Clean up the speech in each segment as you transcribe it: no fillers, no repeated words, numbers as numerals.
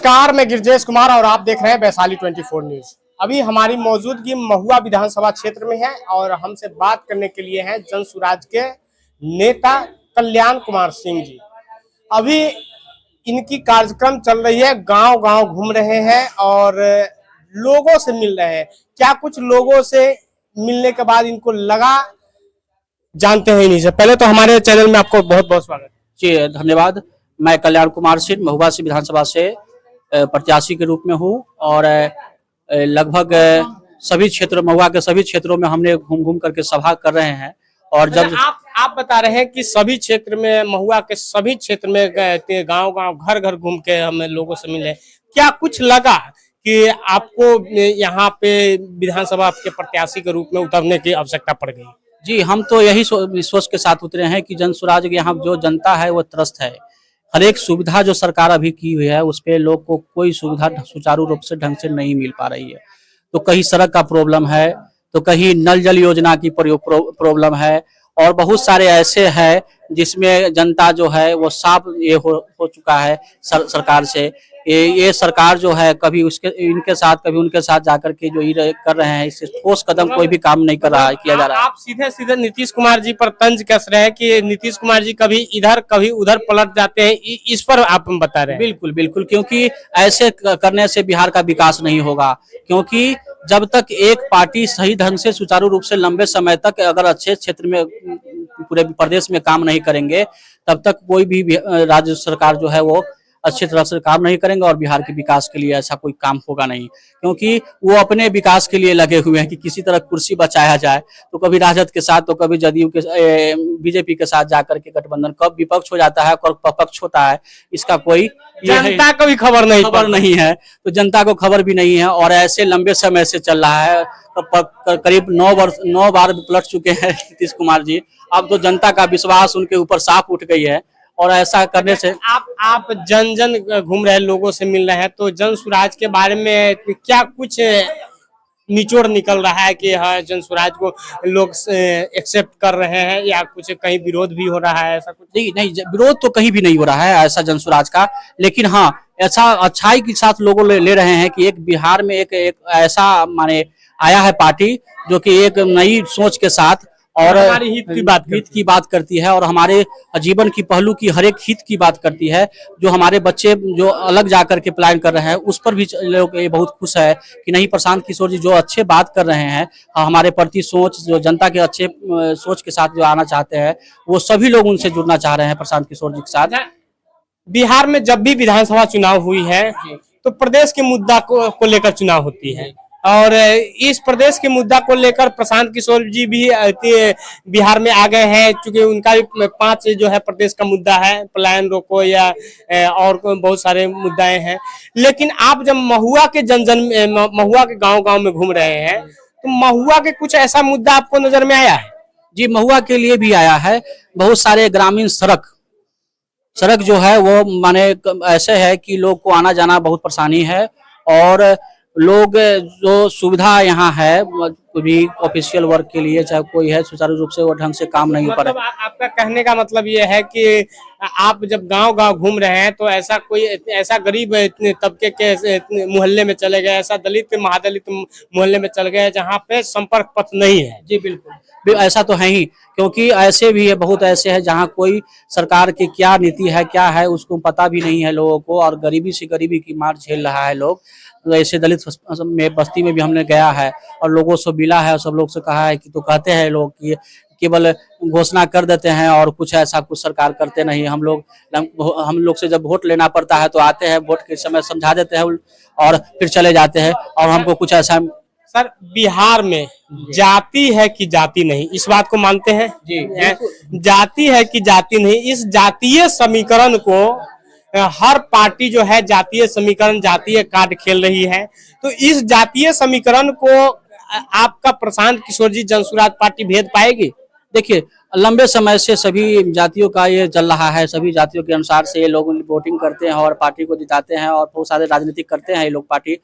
नमस्कार, मैं गिरजेश कुमार और आप देख रहे हैं वैशाली 24 न्यूज। अभी हमारी मौजूदगी महुआ विधानसभा क्षेत्र में है और हमसे बात करने के लिए हैं जन सुराज के नेता कल्याण कुमार सिंह जी। अभी इनकी कार्यक्रम चल रही है, गांव-गांव घूम रहे हैं और लोगों से मिल रहे हैं। क्या कुछ लोगों से मिलने के बाद इनको लगा, जानते हैं इन्हीं से। पहले तो हमारे चैनल में आपको बहुत बहुत स्वागत जी, धन्यवाद। मैं कल्याण कुमार सिंह महुआ से विधानसभा से प्रत्याशी के रूप में हूं और लगभग सभी क्षेत्र महुआ के सभी क्षेत्रों में हमने घूम करके सभा कर रहे हैं। और जब आप बता रहे हैं कि सभी क्षेत्र में, महुआ के सभी क्षेत्र में गए, गांव-गांव घर-घर घूम के हम लोगों से मिले, क्या कुछ लगा कि आपको यहाँ पे विधानसभा के प्रत्याशी के रूप में उतरने की आवश्यकता पड़ गई? जी, हम तो यही सोच के साथ उतरे हैं कि जन सुराज यहाँ जो जनता है वो त्रस्त है। हर एक सुविधा जो सरकार अभी की हुई है उस पे लोग को कोई सुविधा सुचारू रूप से ढंग से नहीं मिल पा रही है। तो कहीं सड़क का प्रॉब्लम है, तो कहीं नल जल योजना की प्रॉब्लम है और बहुत सारे ऐसे हैं जिसमें जनता जो है वो साफ ये हो चुका है सरकार से। ये सरकार जो है कभी इनके साथ कभी उनके साथ जाकर के जो ये कर रहे हैं, इससे ठोस कदम कोई भी काम नहीं कर रहा है, किया जा रहा है। आप सीधे सीधे नीतीश कुमार जी पर तंज कस रहे हैं कि नीतीश कुमार जी कभी इधर कभी उधर पलट जाते हैं, इस पर आप बता रहे हैं? बिल्कुल बिल्कुल, क्योंकि ऐसे करने से बिहार का विकास नहीं होगा। क्योंकि जब तक एक पार्टी सही ढंग से सुचारू रूप से लंबे समय तक अगर अच्छे क्षेत्र में पूरे प्रदेश में काम नहीं करेंगे, तब तक कोई भी राज्य सरकार जो है वो अच्छी तरह से काम नहीं करेंगे और बिहार के विकास के लिए ऐसा कोई काम होगा नहीं। क्योंकि वो अपने विकास के लिए लगे हुए हैं कि किसी तरह कुर्सी बचाया जाए, तो कभी राजद के साथ तो कभी जदयू के बीजेपी के साथ जाकर के गठबंधन, कब विपक्ष हो जाता है कब पक्ष होता है, इसका कोई जनता को भी खबर नहीं है। तो जनता को खबर भी नहीं है और ऐसे लंबे समय से चल रहा है। करीब 9 बार पलट चुके हैं नीतीश कुमार जी। अब तो जनता का विश्वास उनके ऊपर साफ उठ गई है और ऐसा करने से आप जन घूम रहे, लोगों से मिल रहे हैं, तो जन सुराज के बारे में क्या कुछ निचोड़ निकल रहा है कि हाँ जन सुराज को लोग एक्सेप्ट कर रहे हैं या कुछ कहीं विरोध भी हो रहा है? ऐसा कुछ नहीं, विरोध तो कहीं भी नहीं हो रहा है ऐसा जन सुराज का। लेकिन हाँ, ऐसा अच्छाई के साथ लोगों ले रहे हैं कि एक बिहार में एक ऐसा माने आया है पार्टी जो कि एक नई सोच के साथ और हमारी हित की बात करती है और हमारे जीवन की पहलू की हर एक हित की बात करती है। जो हमारे बच्चे जो अलग जाकर के प्लान कर रहे हैं उस पर भी लोग ये बहुत खुश है कि नहीं, प्रशांत किशोर जी जो अच्छे बात कर रहे हैं, हमारे प्रति सोच जो जनता के अच्छे सोच के साथ जो आना चाहते हैं, वो सभी लोग उनसे जुड़ना चाह रहे हैं प्रशांत किशोर जी के साथ। बिहार में जब भी विधानसभा चुनाव हुई है तो प्रदेश के मुद्दा को लेकर चुनाव होती है और इस प्रदेश के मुद्दा को लेकर प्रशांत किशोर जी भी बिहार में आ गए हैं, क्योंकि उनका भी 5 जो है प्रदेश का मुद्दा है, पलायन रोको या और बहुत सारे मुद्दे हैं। लेकिन आप जब महुआ के महुआ के गांव-गांव में घूम रहे हैं, तो महुआ के कुछ ऐसा मुद्दा आपको नजर में आया है? जी, महुआ के लिए भी आया है। बहुत सारे ग्रामीण सड़क जो है वो माने ऐसे है कि लोग को आना जाना बहुत परेशानी है और लोग जो सुविधा यहाँ है भी ऑफिशियल वर्क के लिए चाहे कोई है, सुचारू रूप से वो ढंग से काम नहीं कर रहा। आपका कहने का मतलब ये है कि आप जब गांव-गांव घूम रहे हैं तो ऐसा गरीब तबके के मोहल्ले में चले गए, ऐसा दलित महादलित मोहल्ले में चले गए जहाँ पे संपर्क पथ नहीं है? जी बिल्कुल, ऐसा तो है ही। क्योंकि ऐसे भी है, बहुत ऐसे है जहाँ कोई सरकार की क्या नीति है क्या है उसको पता भी नहीं है लोगों को और गरीबी से गरीबी की मार झेल रहा है लोग। तो ऐसे दलित में बस्ती में भी हमने गया है और लोगों से मिला है और सब लोग से कहा है कि तो कहते हैं लोग कि केवल घोषणा कर देते हैं और कुछ ऐसा कुछ सरकार करते नहीं। हम लोग से जब वोट लेना पड़ता है तो आते हैं, वोट के समय समझा देते हैं और फिर चले जाते हैं और हमको कुछ ऐसा। सर, बिहार में जाति है कि जाति नहीं, इस बात को मानते हैं? जी, जाति है कि जाति नहीं, इस जातीय समीकरण को हर पार्टी जो है जातीय समीकरण, जातीय कार्ड खेल रही है। तो इस जातीय समीकरण को आपका प्रशांत किशोर जी जन सुराज पार्टी भेद पाएगी? देखिए, लंबे समय से सभी जातियों का ये चल रहा है, सभी जातियों के अनुसार से ये लोग वोटिंग करते हैं और पार्टी को जिताते हैं और बहुत सारे राजनीतिक करते हैं ये लोग पार्टी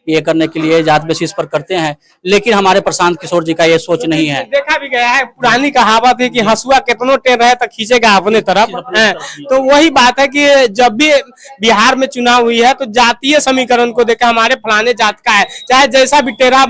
ये करने के लिए जात बेसिस पर करते हैं। लेकिन हमारे प्रशांत किशोर जी का ये सोच नहीं है। देखा भी गया है, पुरानी कहावत है कि हंसुआ कितनों टेढ़ रहे तो खींचेगा अपने तरफ है। तो वही बात है कि जब भी बिहार में चुनाव हुई है तो जातीय समीकरण को देखा, हमारे फलाने जात का है, चाहे जैसा भी टेढ़ा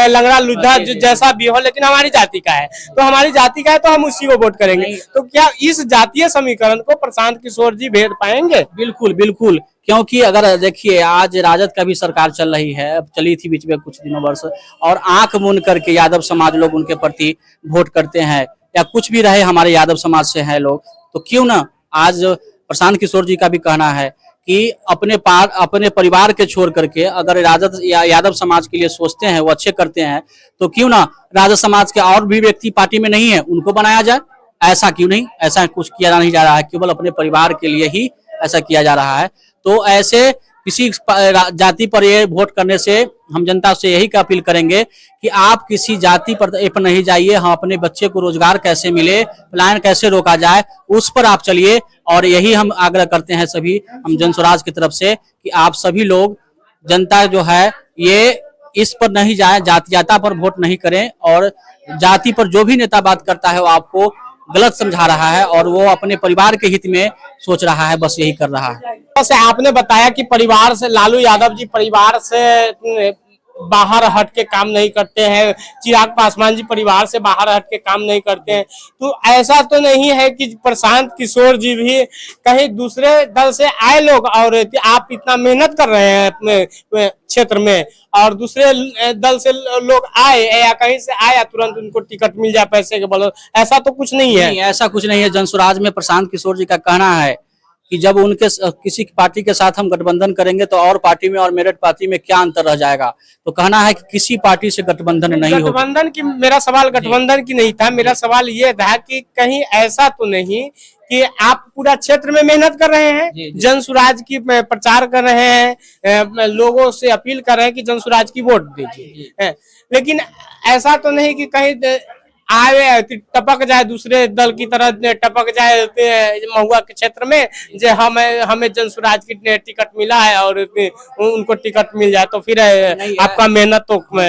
लंगड़ा लुद्धा जैसा भी हो, लेकिन हमारी जाति का है तो हमारी जाति का है तो हम उसी को वोट करेंगे। तो क्या इस जातीय समीकरण को प्रशांत किशोर जी भेद पाएंगे? बिल्कुल बिल्कुल, क्योंकि अगर देखिए आज राजद का भी सरकार चल रही है, चली थी बीच में कुछ दिनों वर्ष, और आंख मूंद करके यादव समाज लोग उनके प्रति वोट करते हैं, या कुछ भी रहे हमारे यादव समाज से हैं लोग, तो क्यों ना आज प्रशांत किशोर जी का भी कहना है कि अपने परिवार के छोड़ करके अगर राजद या यादव समाज के लिए सोचते हैं, वो अच्छे करते हैं, तो क्यों ना राजद समाज के और भी व्यक्ति पार्टी में नहीं है उनको बनाया जाए। ऐसा क्यों नहीं, ऐसा कुछ किया नहीं जा रहा है, केवल अपने परिवार के लिए ही ऐसा किया जा रहा है। तो ऐसे किसी जाति पर ये वोट करने से हम जनता से यही अपील करेंगे कि आप किसी जाति पर नहीं जाइए, हम अपने बच्चे को रोजगार कैसे मिले, पलायन कैसे रोका जाए, उस पर आप चलिए। और यही हम आग्रह करते हैं सभी हम जन स्वराज की तरफ से कि आप सभी लोग जनता जो है ये इस पर नहीं जाए, जातियाता पर वोट नहीं करें, और जाति पर जो भी नेता बात करता है वो आपको गलत समझा रहा है और वो अपने परिवार के हित में सोच रहा है, बस यही कर रहा है। जैसे आपने बताया कि परिवार से लालू यादव जी परिवार से बाहर हट के काम नहीं करते हैं, चिराग पासवान जी परिवार से बाहर हट के काम नहीं करते हैं, तो ऐसा तो नहीं है कि प्रशांत किशोर जी भी कहीं दूसरे दल से आए लोग, और आप इतना मेहनत कर रहे हैं अपने क्षेत्र में और दूसरे दल से लोग आए या कहीं से आया तुरंत उनको टिकट मिल जाए पैसे के बल, ऐसा तो कुछ नहीं है। नहीं, ऐसा कुछ नहीं है। जन स्वराज में प्रशांत किशोर जी का कहना है कि जब उनके किसी पार्टी के साथ हम गठबंधन करेंगे तो और पार्टी में और मेरठ पार्टी में क्या अंतर रह जाएगा। तो कहना है कि किसी पार्टी से गठबंधन नहीं होगा। गठबंधन की मेरा सवाल गठबंधन की नहीं था, मेरा सवाल ये था कि कहीं ऐसा तो नहीं कि आप पूरा क्षेत्र में मेहनत कर रहे हैं, जन स्वराज की प्रचार कर रहे हैं, लोगों से अपील कर रहे हैं कि जन स्वराज की वोट दीजिए, लेकिन ऐसा तो नहीं कि कहीं आए टपक जाए दूसरे दल की तरह टपक जाए महुआ के क्षेत्र में, जो हमें जन स्वराज की टिकट मिला है और उनको टिकट मिल जाए तो फिर आपका मेहनत तो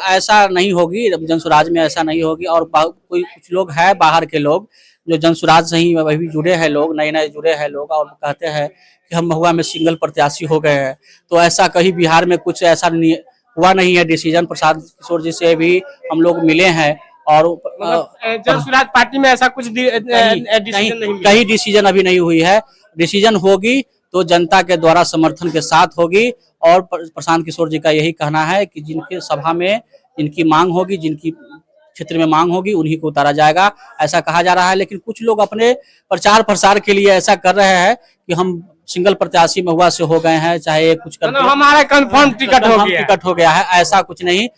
ऐसा नहीं होगी। जन स्वराज में ऐसा नहीं होगी। और कोई कुछ लोग हैं बाहर के लोग जो जन स्वराज से ही अभी जुड़े हैं, लोग नए नए जुड़े हैं लोग, और कहते हैं कि हम महुआ में सिंगल प्रत्याशी हो गए हैं। तो ऐसा कहीं बिहार में कुछ ऐसा हुआ नहीं है डिसीजन। प्रशांत किशोर जी से भी हम लोग मिले हैं और जन स्वराज पार्टी में ऐसा कुछ डिसीजन नहीं, कहीं डिसीजन अभी नहीं हुई है। डिसीजन होगी तो जनता के द्वारा समर्थन के साथ होगी। और प्रशांत किशोर जी का यही कहना है कि जिनके सभा में जिनकी मांग होगी, जिनकी क्षेत्र में मांग होगी, उन्हीं को उतारा जाएगा, ऐसा कहा जा रहा है। लेकिन कुछ लोग अपने प्रचार प्रसार के लिए ऐसा कर रहे हैं कि हम सिंगल प्रत्याशी महुआ से हो गए हैं, चाहे कुछ कर हमारा कंफर्म टिकट हो गया है। ऐसा कुछ नहीं,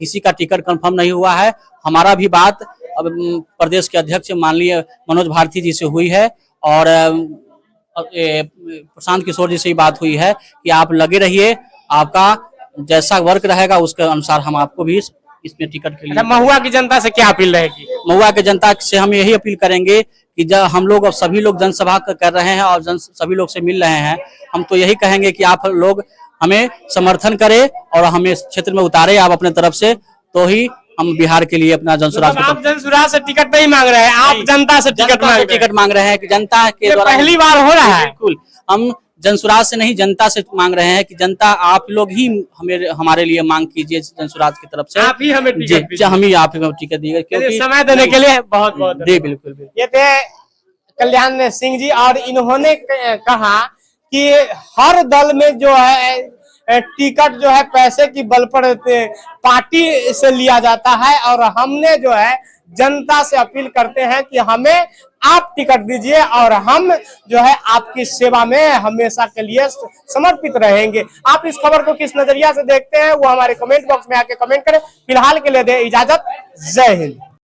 किसी का टिकट कंफर्म नहीं हुआ है। हमारा भी बात अब प्रदेश के अध्यक्ष माननीय मनोज भारती जी से हुई है और प्रशांत किशोर जी से ही बात हुई है कि आप लगे रहिए, आपका जैसा वर्क रहेगा उसके अनुसार हम आपको भी इसमें टिकट के लिए। महुआ की जनता से क्या अपील रहेगी? महुआ की जनता से हम यही अपील करेंगे कि जब हम लोग अब सभी लोग जनसभा कर रहे हैं और सभी लोग से मिल रहे हैं, हम तो यही कहेंगे कि आप लोग हमें समर्थन करें और हमें क्षेत्र में उतारे आप अपने तरफ से, तो ही हम बिहार के लिए अपना जन स्वराज। आप जन स्वराज से टिकट नहीं मांग रहे हैं, आप जनता से टिकट मांग रहे हैं कि जनता के द्वारा पहली बार हो रहा है। बिल्कुल, हम जन स्वराज से नहीं जनता से मांग रहे हैं कि जनता आप लोग ही हमारे लिए मांग कीजिए जन स्वराज की तरफ से। आप ही हमें टिकट, हम ही आप टिकट दीजिए, क्योंकि समय देने के लिए बहुत बहुत जी बिल्कुल। ये थे कल्याण सिंह जी और इन्होंने कहा कि हर दल में जो है टिकट जो है पैसे की बल पर पार्टी से लिया जाता है, और हमने जो है जनता से अपील करते हैं कि हमें आप टिकट दीजिए और हम जो है आपकी सेवा में हमेशा के लिए समर्पित रहेंगे। आप इस खबर को किस नजरिया से देखते हैं वो हमारे कमेंट बॉक्स में आके कमेंट करें। फिलहाल के लिए दे इजाजत, जय हिंद।